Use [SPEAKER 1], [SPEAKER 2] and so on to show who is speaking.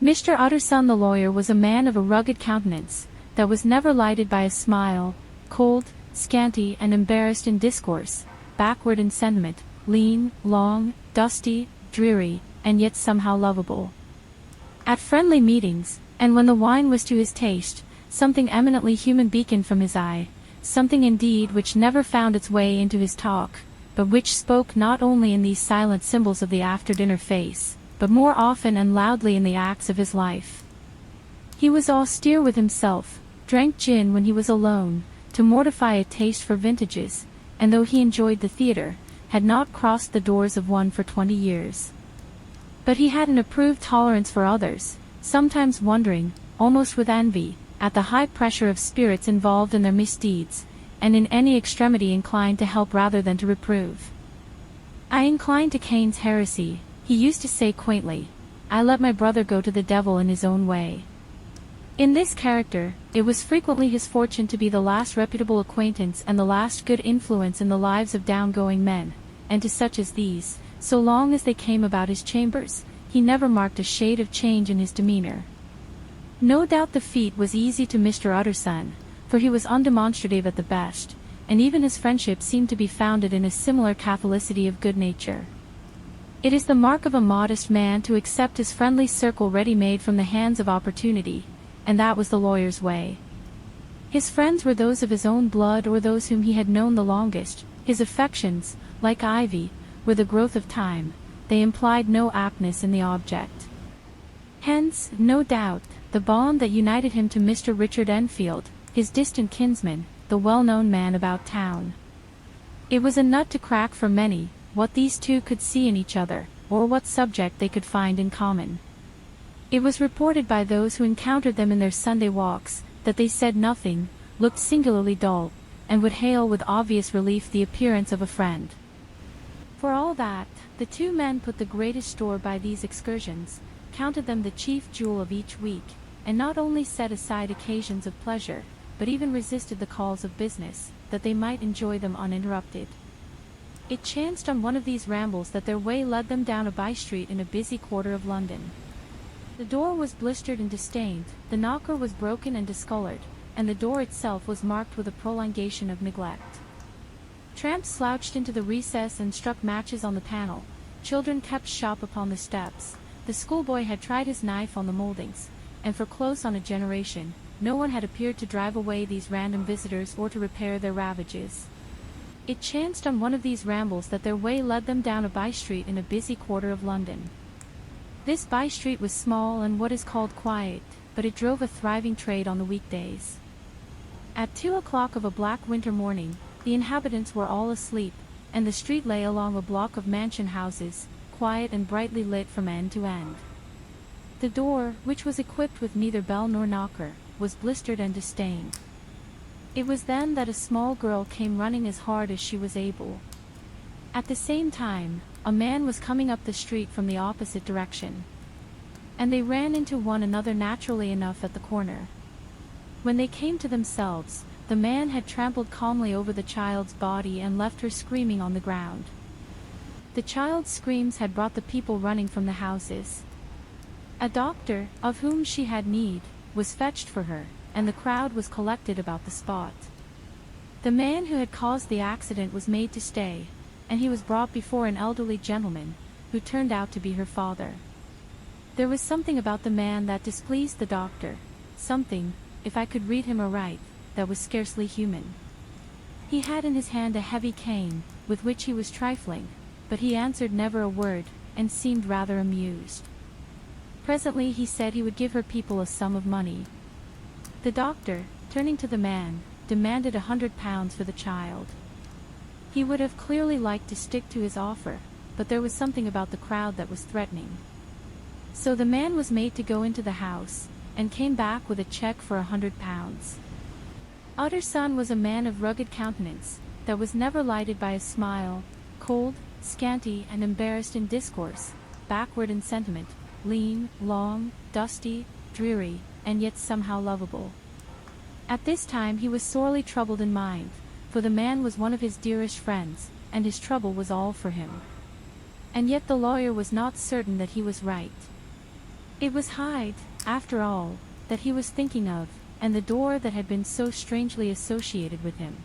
[SPEAKER 1] Mr. Utterson the lawyer was a man of a rugged countenance, that was never lighted by a smile, cold, scanty and embarrassed in discourse, backward in sentiment, lean, long, dusty, dreary, and yet somehow lovable. At friendly meetings, and when the wine was to his taste, something eminently human beaconed from his eye, something indeed which never found its way into his talk, but which spoke not only in these silent symbols of the after-dinner face, but more often and loudly in the acts of his life. He was austere with himself, drank gin when he was alone, to mortify a taste for vintages, and though he enjoyed the theatre, had not crossed the doors of one for 20 years. But he had an approved tolerance for others, sometimes wondering, almost with envy, at the high pressure of spirits involved in their misdeeds, and in any extremity inclined to help rather than to reprove. "I incline to Cain's heresy," he used to say quaintly. "I let my brother go to the devil in his own way." In this character, it was frequently his fortune to be the last reputable acquaintance and the last good influence in the lives of down-going men, and to such as these, so long as they came about his chambers, he never marked a shade of change in his demeanor. No doubt the feat was easy to Mr. Utterson, for he was undemonstrative at the best, and even his friendship seemed to be founded in a similar catholicity of good nature. It is the mark of a modest man to accept his friendly circle ready-made from the hands of opportunity, and that was the lawyer's way. His friends were those of his own blood or those whom he had known the longest. His affections, like ivy, were the growth of time, they implied no aptness in the object. Hence, no doubt, the bond that united him to Mr. Richard Enfield, his distant kinsman, the well-known man about town. It was a nut to crack for many, what these two could see in each other, or what subject they could find in common. It was reported by those who encountered them in their Sunday walks, that they said nothing, looked singularly dull, and would hail with obvious relief the appearance of a friend. For all that, the two men put the greatest store by these excursions, counted them the chief jewel of each week, and not only set aside occasions of pleasure, but even resisted the calls of business, that they might enjoy them uninterrupted. It chanced on one of these rambles that their way led them down a by-street in a busy quarter of London. The door was blistered and distained, the knocker was broken and discolored, and the door itself was marked with a prolongation of neglect. Tramps slouched into the recess and struck matches on the panel, children kept shop upon the steps, the schoolboy had tried his knife on the mouldings, and for close on a generation, no one had appeared to drive away these random visitors or to repair their ravages. It chanced on one of these rambles that their way led them down a by-street in a busy quarter of London. This by-street was small and what is called quiet, but it drove a thriving trade on the weekdays. At 2 o'clock of a black winter morning, the inhabitants were all asleep, and the street lay along a block of mansion houses, quiet and brightly lit from end to end. The door, which was equipped with neither bell nor knocker, was blistered and distained. It was then that a small girl came running as hard as she was able. At the same time, a man was coming up the street from the opposite direction. And they ran into one another naturally enough at the corner. When they came to themselves, the man had trampled calmly over the child's body and left her screaming on the ground. The child's screams had brought the people running from the houses. A doctor, of whom she had need, was fetched for her, and the crowd was collected about the spot. The man who had caused the accident was made to stay, and he was brought before an elderly gentleman, who turned out to be her father. There was something about the man that displeased the doctor, something, if I could read him aright, that was scarcely human. He had in his hand a heavy cane, with which he was trifling, but he answered never a word, and seemed rather amused. Presently he said he would give her people a sum of money. The doctor, turning to the man, demanded £100 for the child. He would have clearly liked to stick to his offer, but there was something about the crowd that was threatening. So the man was made to go into the house, and came back with a cheque for £100. Utterson was a man of rugged countenance, that was never lighted by a smile, cold, scanty and embarrassed in discourse, backward in sentiment, lean, long, dusty, dreary, and yet somehow lovable. At this time he was sorely troubled in mind, for the man was one of his dearest friends, and his trouble was all for him. And yet the lawyer was not certain that he was right. It was Hyde, after all, that he was thinking of, and the door that had been so strangely associated with him.